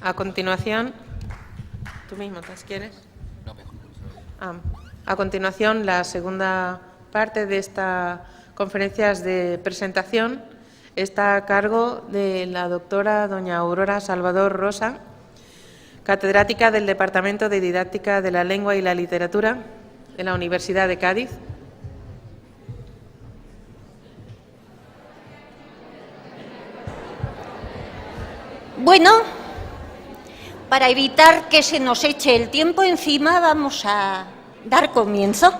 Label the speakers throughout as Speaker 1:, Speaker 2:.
Speaker 1: A continuación, ¿tú mismo te quieres?
Speaker 2: No, mejor.
Speaker 1: A continuación, la segunda parte de esta conferencia de presentación está a cargo de la doctora doña Aurora Salvador Rosa, catedrática del Departamento de Didáctica de la Lengua y la Literatura de la Universidad de Cádiz.
Speaker 3: Bueno, para evitar que se nos eche el tiempo encima, vamos a dar comienzo.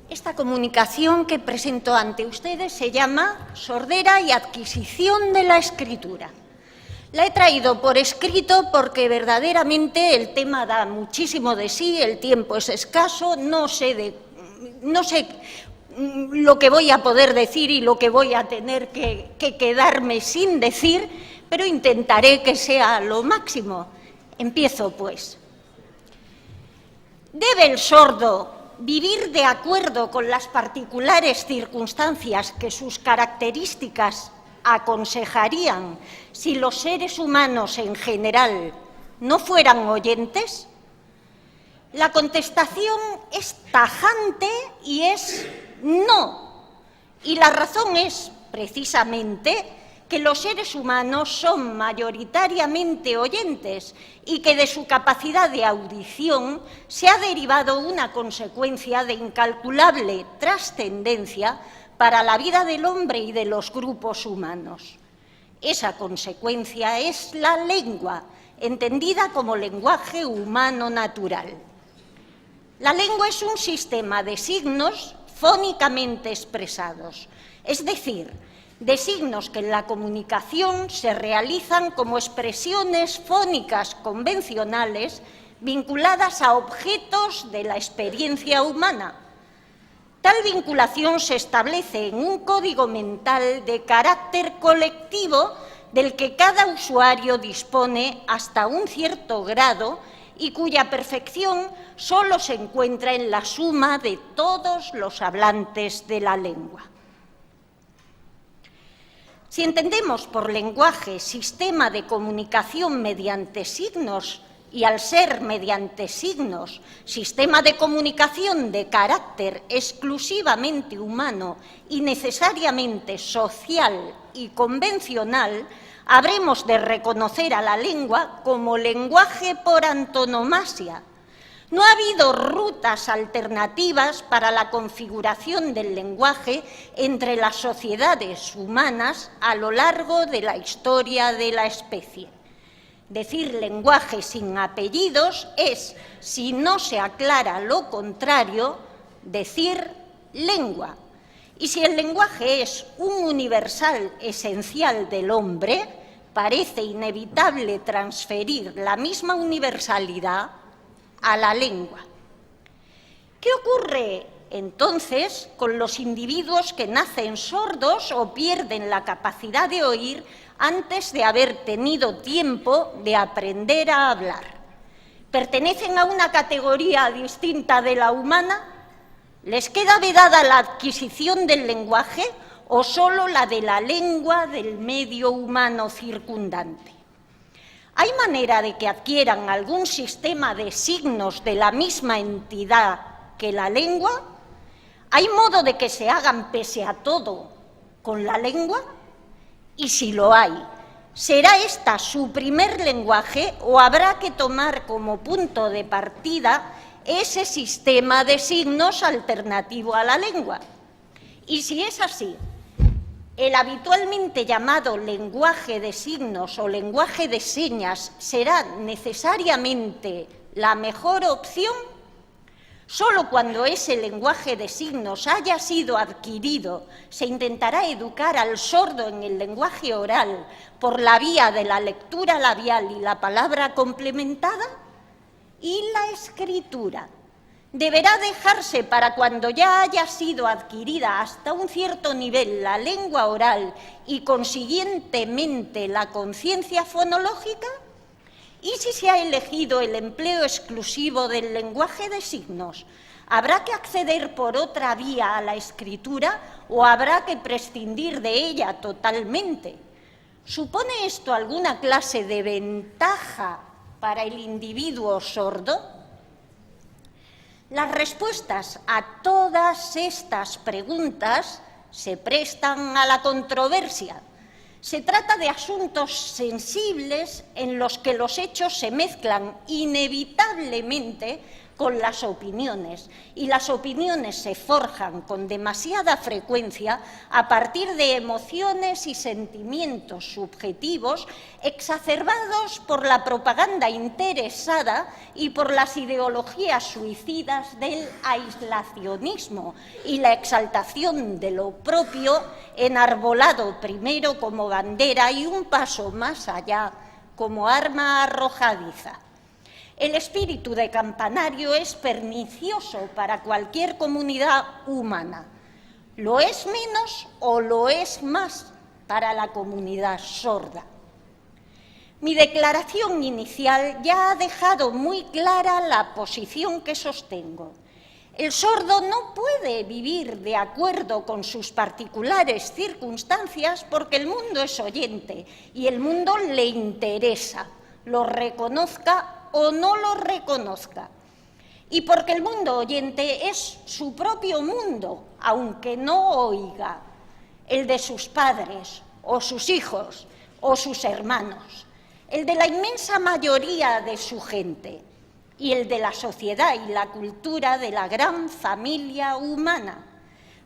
Speaker 3: Esta comunicación que presento ante ustedes se llama Sordera y adquisición de la escritura. La he traído por escrito porque verdaderamente el tema da muchísimo de sí, el tiempo es escaso, no sé lo que voy a poder decir y lo que voy a tener que quedarme sin decir, pero intentaré que sea lo máximo. Empiezo, pues. ¿Debe el sordo vivir de acuerdo con las particulares circunstancias que sus características aconsejarían si los seres humanos en general no fueran oyentes? La contestación es tajante y es no. Y la razón es, precisamente, que los seres humanos son mayoritariamente oyentes y que de su capacidad de audición se ha derivado una consecuencia de incalculable trascendencia para la vida del hombre y de los grupos humanos. Esa consecuencia es la lengua, entendida como lenguaje humano natural. La lengua es un sistema de signos fónicamente expresados, es decir, de signos que en la comunicación se realizan como expresiones fónicas convencionales vinculadas a objetos de la experiencia humana. Tal vinculación se establece en un código mental de carácter colectivo del que cada usuario dispone hasta un cierto grado y cuya perfección solo se encuentra en la suma de todos los hablantes de la lengua. Si entendemos por lenguaje sistema de comunicación mediante signos y al ser mediante signos sistema de comunicación de carácter exclusivamente humano y necesariamente social y convencional, habremos de reconocer a la lengua como lenguaje por antonomasia. No ha habido rutas alternativas para la configuración del lenguaje entre las sociedades humanas a lo largo de la historia de la especie. Decir lenguaje sin apellidos es, si no se aclara lo contrario, decir lengua. Y si el lenguaje es un universal esencial del hombre, parece inevitable transferir la misma universalidad a la lengua. ¿Qué ocurre entonces con los individuos que nacen sordos o pierden la capacidad de oír antes de haber tenido tiempo de aprender a hablar? ¿Pertenecen a una categoría distinta de la humana? ¿Les queda vedada la adquisición del lenguaje o solo la de la lengua del medio humano circundante? ¿Hay manera de que adquieran algún sistema de signos de la misma entidad que la lengua? ¿Hay modo de que se hagan pese a todo con la lengua? Y si lo hay, ¿será esta su primer lenguaje o habrá que tomar como punto de partida ese sistema de signos alternativo a la lengua? Y si es así, ¿el habitualmente llamado lenguaje de signos o lenguaje de señas será necesariamente la mejor opción? Solo cuando ese lenguaje de signos haya sido adquirido se intentará educar al sordo en el lenguaje oral por la vía de la lectura labial y la palabra complementada. ¿Y la escritura? Deberá dejarse para cuando ya haya sido adquirida hasta un cierto nivel la lengua oral y consiguientemente la conciencia fonológica. ¿Y si se ha elegido el empleo exclusivo del lenguaje de signos? ¿Habrá que acceder por otra vía a la escritura o habrá que prescindir de ella totalmente? ¿Supone esto alguna clase de ventaja para el individuo sordo? Las respuestas a todas estas preguntas se prestan a la controversia. Se trata de asuntos sensibles en los que los hechos se mezclan inevitablemente con las opiniones, y las opiniones se forjan con demasiada frecuencia a partir de emociones y sentimientos subjetivos exacerbados por la propaganda interesada y por las ideologías suicidas del aislacionismo y la exaltación de lo propio, enarbolado primero como bandera y un paso más allá como arma arrojadiza. El espíritu de campanario es pernicioso para cualquier comunidad humana. ¿Lo es menos o lo es más para la comunidad sorda? Mi declaración inicial ya ha dejado muy clara la posición que sostengo. El sordo no puede vivir de acuerdo con sus particulares circunstancias porque el mundo es oyente y el mundo le interesa, lo reconozca o no lo reconozca. Y porque el mundo oyente es su propio mundo, aunque no oiga, el de sus padres o sus hijos o sus hermanos, el de la inmensa mayoría de su gente y el de la sociedad y la cultura de la gran familia humana.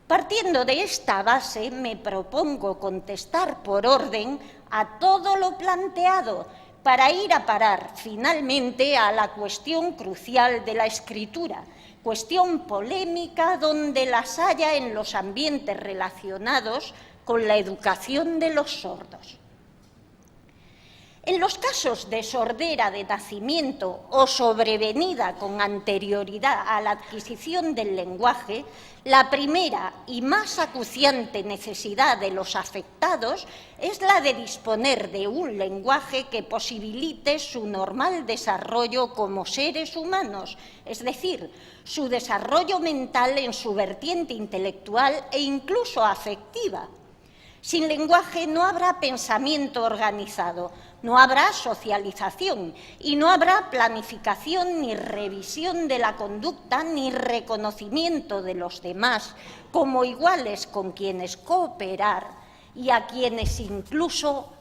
Speaker 3: Partiendo de esta base, me propongo contestar por orden a todo lo planteado para ir a parar finalmente a la cuestión crucial de la escritura, cuestión polémica donde las haya en los ambientes relacionados con la educación de los sordos. En los casos de sordera de nacimiento o sobrevenida con anterioridad a la adquisición del lenguaje, la primera y más acuciante necesidad de los afectados es la de disponer de un lenguaje que posibilite su normal desarrollo como seres humanos, es decir, su desarrollo mental en su vertiente intelectual e incluso afectiva. Sin lenguaje no habrá pensamiento organizado, no habrá socialización y no habrá planificación ni revisión de la conducta ni reconocimiento de los demás como iguales con quienes cooperar y a quienes incluso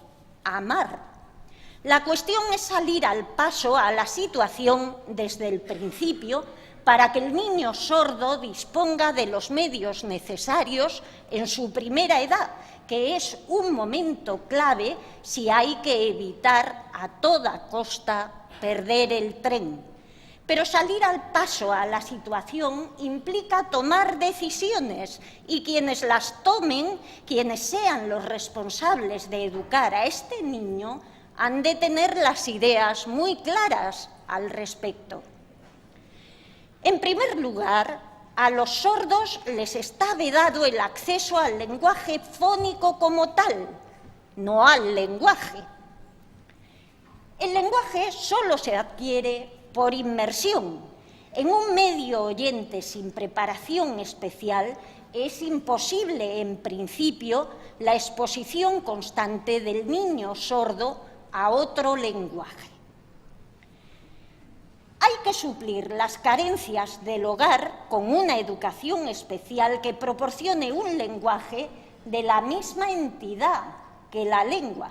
Speaker 3: amar. La cuestión es salir al paso a la situación desde el principio para que el niño sordo disponga de los medios necesarios en su primera edad, que es un momento clave si hay que evitar a toda costa perder el tren. Pero salir al paso a la situación implica tomar decisiones y quienes las tomen, quienes sean los responsables de educar a este niño, han de tener las ideas muy claras al respecto. En primer lugar, a los sordos les está vedado el acceso al lenguaje fónico como tal, no al lenguaje. El lenguaje solo se adquiere por inmersión. En un medio oyente sin preparación especial es imposible, en principio, la exposición constante del niño sordo a otro lenguaje. Hay que suplir las carencias del hogar con una educación especial que proporcione un lenguaje de la misma entidad que la lengua.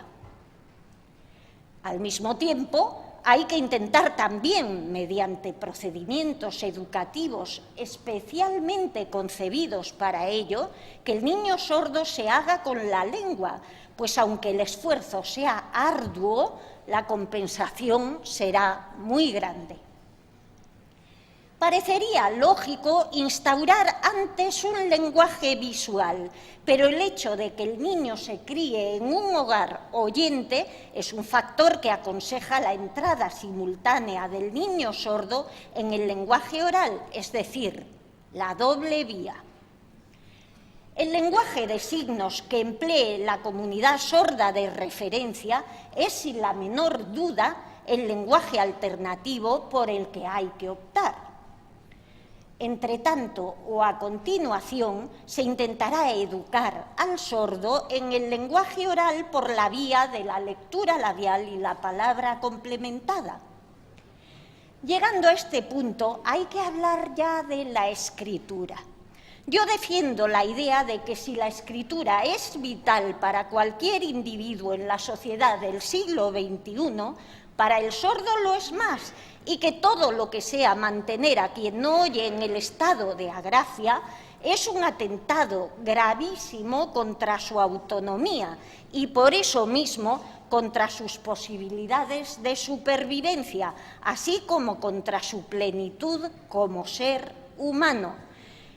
Speaker 3: Al mismo tiempo, hay que intentar también, mediante procedimientos educativos especialmente concebidos para ello, que el niño sordo se haga con la lengua, pues aunque el esfuerzo sea arduo, la compensación será muy grande. Parecería lógico instaurar antes un lenguaje visual, pero el hecho de que el niño se críe en un hogar oyente es un factor que aconseja la entrada simultánea del niño sordo en el lenguaje oral, es decir, la doble vía. El lenguaje de signos que emplee la comunidad sorda de referencia es, sin la menor duda, el lenguaje alternativo por el que hay que optar. Entre tanto, o a continuación, se intentará educar al sordo en el lenguaje oral por la vía de la lectura labial y la palabra complementada. Llegando a este punto, hay que hablar ya de la escritura. Yo defiendo la idea de que si la escritura es vital para cualquier individuo en la sociedad del siglo XXI, para el sordo lo es más, y que todo lo que sea mantener a quien no oye en el estado de agracia es un atentado gravísimo contra su autonomía y por eso mismo contra sus posibilidades de supervivencia, así como contra su plenitud como ser humano.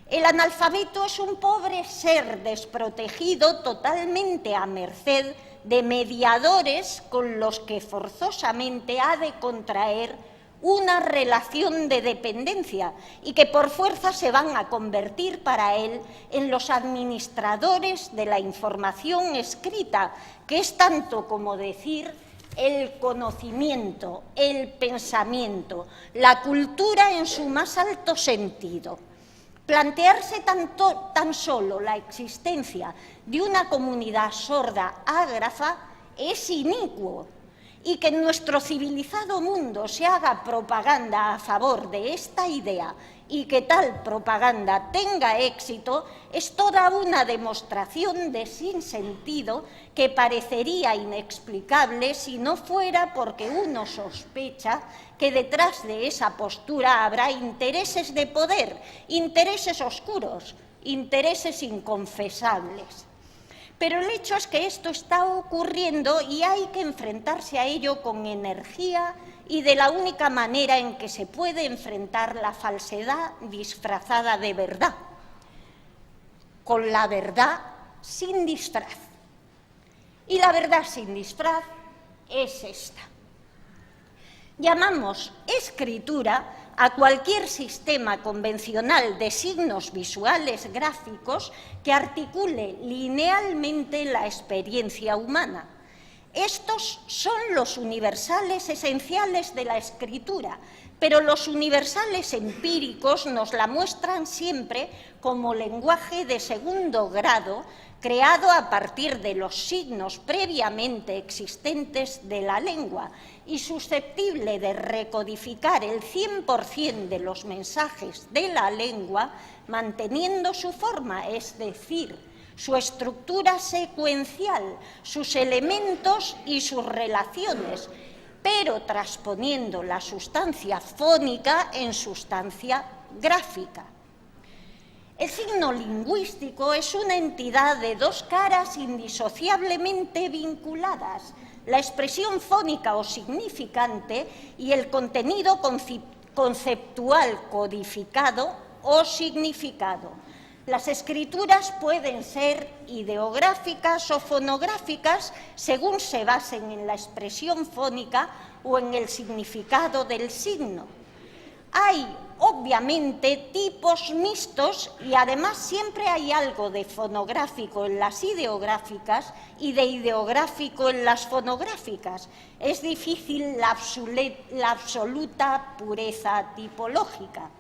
Speaker 3: El analfabeto es un pobre ser desprotegido, totalmente a merced de mediadores con los que forzosamente ha de contraer una relación de dependencia y que por fuerza se van a convertir para él en los administradores de la información escrita, que es tanto como decir el conocimiento, el pensamiento, la cultura en su más alto sentido. Plantearse tan solo la existencia de una comunidad sorda ágrafa es inicuo, y que en nuestro civilizado mundo se haga propaganda a favor de esta idea y que tal propaganda tenga éxito es toda una demostración de sinsentido que parecería inexplicable si no fuera porque uno sospecha que detrás de esa postura habrá intereses de poder, intereses oscuros, intereses inconfesables. Pero el hecho es que esto está ocurriendo y hay que enfrentarse a ello con energía y de la única manera en que se puede enfrentar la falsedad disfrazada de verdad, con la verdad sin disfraz. Y la verdad sin disfraz es esta. Llamamos escritura a cualquier sistema convencional de signos visuales gráficos que articule linealmente la experiencia humana. Estos son los universales esenciales de la escritura, pero los universales empíricos nos la muestran siempre como lenguaje de segundo grado, creado a partir de los signos previamente existentes de la lengua y susceptible de recodificar el 100% de los mensajes de la lengua, manteniendo su forma, es decir, su estructura secuencial, sus elementos y sus relaciones, pero transponiendo la sustancia fónica en sustancia gráfica. El signo lingüístico es una entidad de dos caras indisociablemente vinculadas, la expresión fónica o significante y el contenido conceptual codificado o significado. Las escrituras pueden ser ideográficas o fonográficas según se basen en la expresión fónica o en el significado del signo. Hay, obviamente, tipos mixtos y además siempre hay algo de fonográfico en las ideográficas y de ideográfico en las fonográficas. Es difícil la absoluta pureza tipológica.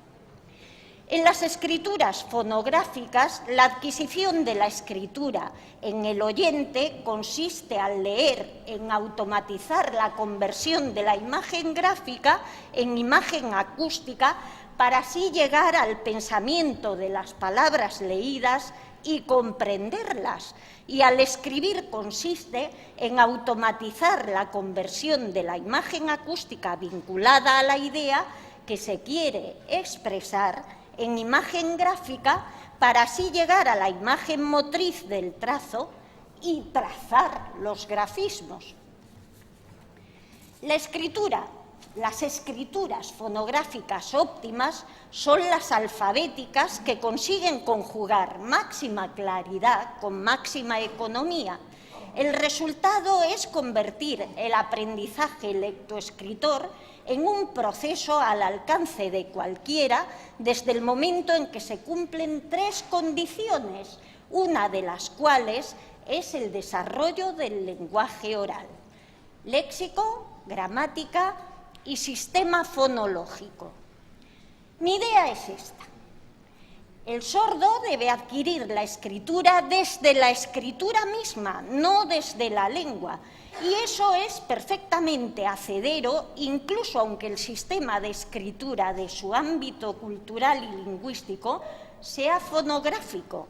Speaker 3: En las escrituras fonográficas, la adquisición de la escritura en el oyente consiste al leer en automatizar la conversión de la imagen gráfica en imagen acústica para así llegar al pensamiento de las palabras leídas y comprenderlas. Y al escribir consiste en automatizar la conversión de la imagen acústica vinculada a la idea que se quiere expresar en imagen gráfica para así llegar a la imagen motriz del trazo y trazar los grafismos. La escritura Las escrituras fonográficas óptimas son las alfabéticas que consiguen conjugar máxima claridad con máxima economía. El resultado es convertir el aprendizaje lectoescritor en un proceso al alcance de cualquiera, desde el momento en que se cumplen 3 condiciones, una de las cuales es el desarrollo del lenguaje oral: léxico, gramática y sistema fonológico. Mi idea es esta. El sordo debe adquirir la escritura desde la escritura misma, no desde la lengua. Y eso es perfectamente hacedero, incluso aunque el sistema de escritura de su ámbito cultural y lingüístico sea fonográfico.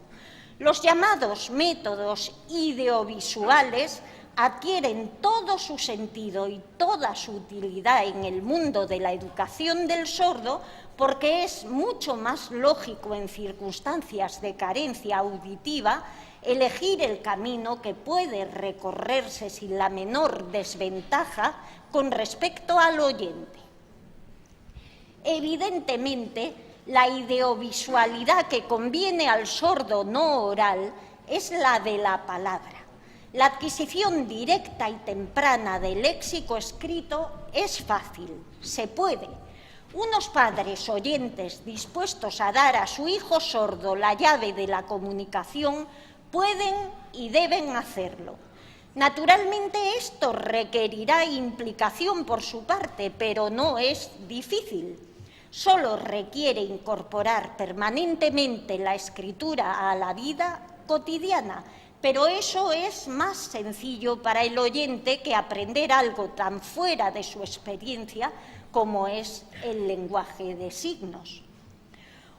Speaker 3: Los llamados métodos ideovisuales adquieren todo su sentido y toda su utilidad en el mundo de la educación del sordo, porque es mucho más lógico en circunstancias de carencia auditiva elegir el camino que puede recorrerse sin la menor desventaja con respecto al oyente. Evidentemente, la ideovisualidad que conviene al sordo no oral es la de la palabra. La adquisición directa y temprana del léxico escrito es fácil, se puede. Unos padres oyentes dispuestos a dar a su hijo sordo la llave de la comunicación pueden y deben hacerlo. Naturalmente esto requerirá implicación por su parte, pero no es difícil. Solo requiere incorporar permanentemente la escritura a la vida cotidiana, pero eso es más sencillo para el oyente que aprender algo tan fuera de su experiencia como es el lenguaje de signos.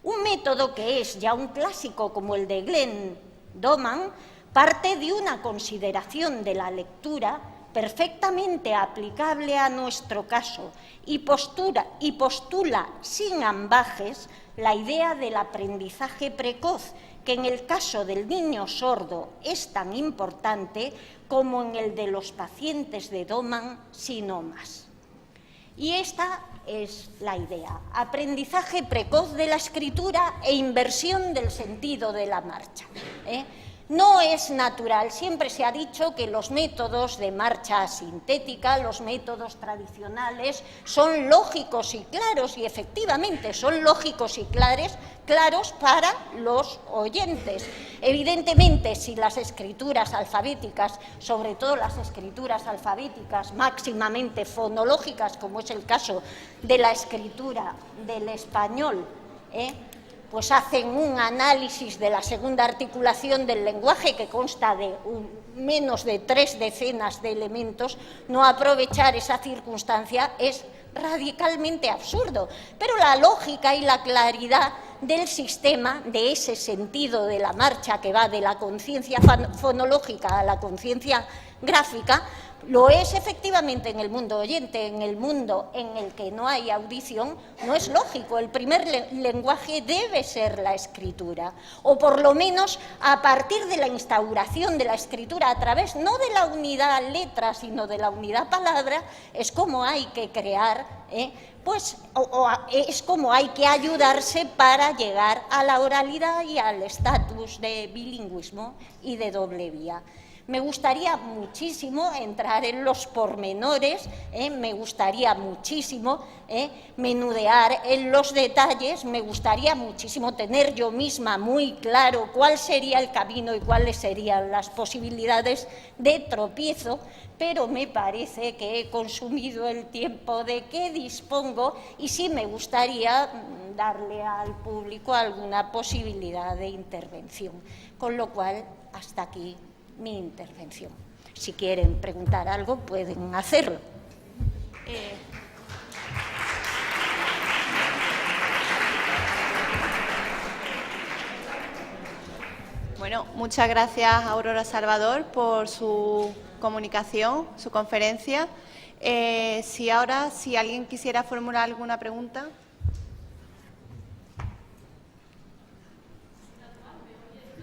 Speaker 3: Un método que es ya un clásico como el de Glenn Doman parte de una consideración de la lectura perfectamente aplicable a nuestro caso y postula sin ambajes la idea del aprendizaje precoz, que en el caso del niño sordo es tan importante como en el de los pacientes de Doman sin más. Y esta es la idea: aprendizaje precoz de la escritura e inversión del sentido de la marcha. No es natural, siempre se ha dicho que los métodos de marcha sintética, los métodos tradicionales, son lógicos y claros, y efectivamente son lógicos y claros para los oyentes. Evidentemente, si las escrituras alfabéticas, sobre todo las escrituras alfabéticas máximamente fonológicas, como es el caso de la escritura del español, pues hacen un análisis de la segunda articulación del lenguaje que consta de menos de 3 decenas de elementos, no aprovechar esa circunstancia es radicalmente absurdo. Pero la lógica y la claridad del sistema, de ese sentido de la marcha que va de la conciencia fonológica a la conciencia gráfica, lo es efectivamente en el mundo oyente. En el mundo en el que no hay audición no es lógico. El primer lenguaje debe ser la escritura, o por lo menos a partir de la instauración de la escritura a través no de la unidad letra sino de la unidad palabra, es como hay que crear, es como hay que ayudarse para llegar a la oralidad y al estatus de bilingüismo y de doble vía. Me gustaría muchísimo entrar en los pormenores, me gustaría muchísimo menudear en los detalles, me gustaría muchísimo tener yo misma muy claro cuál sería el camino y cuáles serían las posibilidades de tropiezo, pero me parece que he consumido el tiempo de que dispongo y sí me gustaría darle al público alguna posibilidad de intervención. Con lo cual, hasta aquí mi intervención. Si quieren preguntar algo, pueden hacerlo.
Speaker 2: Bueno, muchas gracias, Aurora Salvador, por su comunicación, su conferencia. Si alguien quisiera formular alguna pregunta.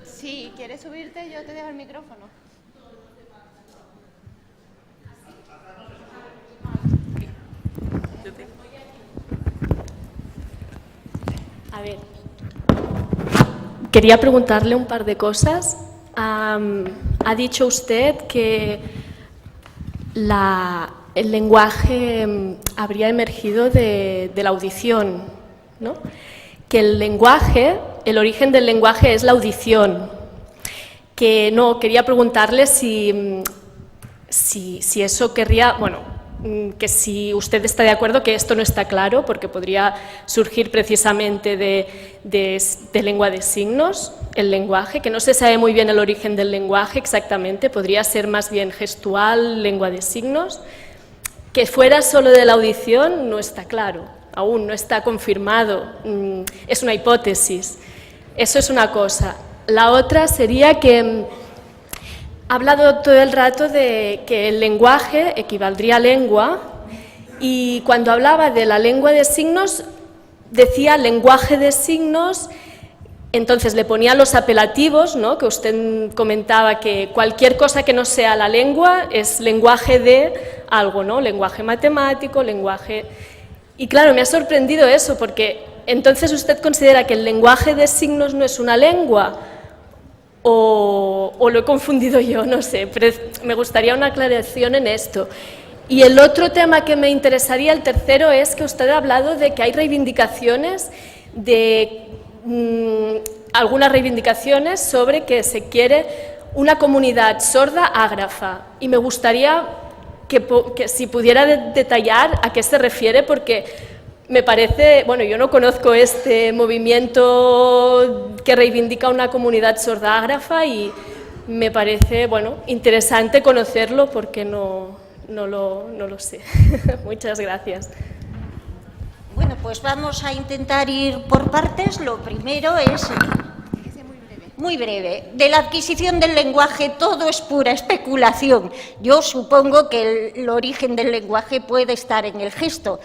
Speaker 2: Si quieres subirte, yo te dejo el micrófono.
Speaker 4: A ver, quería preguntarle un par de cosas. Ha dicho usted que el lenguaje habría emergido de la audición, ¿no? Que el origen del lenguaje es la audición. Que no, quería preguntarle si eso querría, bueno, que si usted está de acuerdo que esto no está claro, porque podría surgir precisamente de lengua de signos, el lenguaje, que no se sabe muy bien el origen del lenguaje exactamente, podría ser más bien gestual, lengua de signos. Que fuera solo de la audición no está claro, aún no está confirmado, es una hipótesis. Eso es una cosa. La otra sería que ha hablado todo el rato de que el lenguaje equivaldría a lengua, y cuando hablaba de la lengua de signos decía lenguaje de signos, entonces le ponía los apelativos, ¿no? Que usted comentaba que cualquier cosa que no sea la lengua es lenguaje de algo, ¿no? Lenguaje matemático, lenguaje... Y claro, me ha sorprendido eso, porque entonces usted considera que el lenguaje de signos no es una lengua, o lo he confundido yo, no sé, pero me gustaría una aclaración en esto. Y el otro tema que me interesaría, el tercero, es que usted ha hablado de que hay reivindicaciones, algunas reivindicaciones sobre que se quiere una comunidad sorda ágrafa. Y me gustaría que si pudiera detallar a qué se refiere, porque me parece, bueno, yo no conozco este movimiento que reivindica una comunidad sorda ágrafa y me parece, bueno, interesante conocerlo porque no lo sé. Muchas gracias.
Speaker 3: Bueno, pues vamos a intentar ir por partes. Lo primero es... Muy breve. De la adquisición del lenguaje todo es pura especulación. Yo supongo que el origen del lenguaje puede estar en el gesto,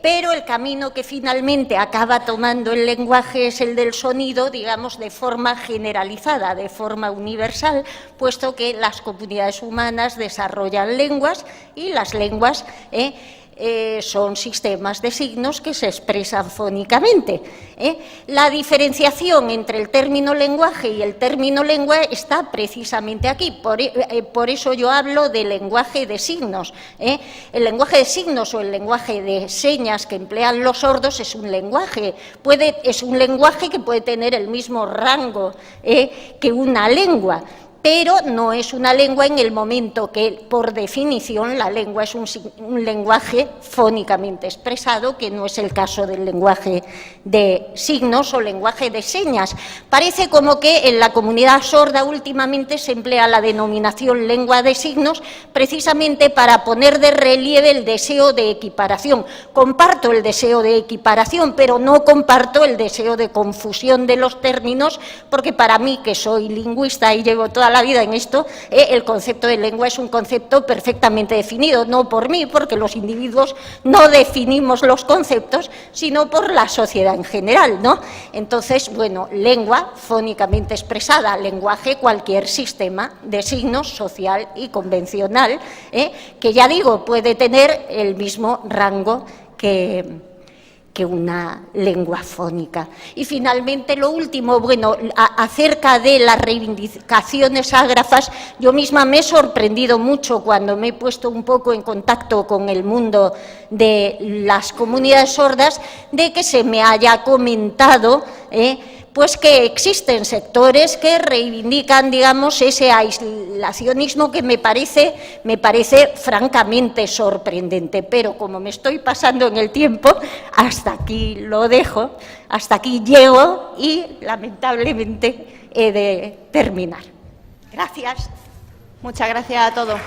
Speaker 3: pero el camino que finalmente acaba tomando el lenguaje es el del sonido, digamos, de forma generalizada, de forma universal, puesto que las comunidades humanas desarrollan lenguas y las lenguas son sistemas de signos que se expresan fónicamente. La diferenciación entre el término lenguaje y el término lengua está precisamente aquí, por eso yo hablo de lenguaje de signos. El lenguaje de signos o el lenguaje de señas que emplean los sordos es un lenguaje que puede tener el mismo rango que una lengua, pero no es una lengua en el momento que, por definición, la lengua es un lenguaje fónicamente expresado, que no es el caso del lenguaje de signos o lenguaje de señas. Parece como que en la comunidad sorda últimamente se emplea la denominación lengua de signos precisamente para poner de relieve el deseo de equiparación. Comparto el deseo de equiparación, pero no comparto el deseo de confusión de los términos, porque para mí, que soy lingüista y llevo toda la vida en esto, el concepto de lengua es un concepto perfectamente definido, no por mí, porque los individuos no definimos los conceptos, sino por la sociedad en general, ¿no? Entonces, bueno, lengua fónicamente expresada, lenguaje, cualquier sistema de signos social y convencional, que ya digo, puede tener el mismo rango que una lengua fónica. Y finalmente lo último, bueno, acerca de las reivindicaciones ágrafas, yo misma me he sorprendido mucho cuando me he puesto un poco en contacto con el mundo de las comunidades sordas, de que se me haya comentado pues que existen sectores que reivindican, digamos, ese aislacionismo que me parece francamente sorprendente. Pero como me estoy pasando en el tiempo, hasta aquí lo dejo, hasta aquí llego y lamentablemente he de terminar. Gracias.
Speaker 2: Muchas gracias a todos.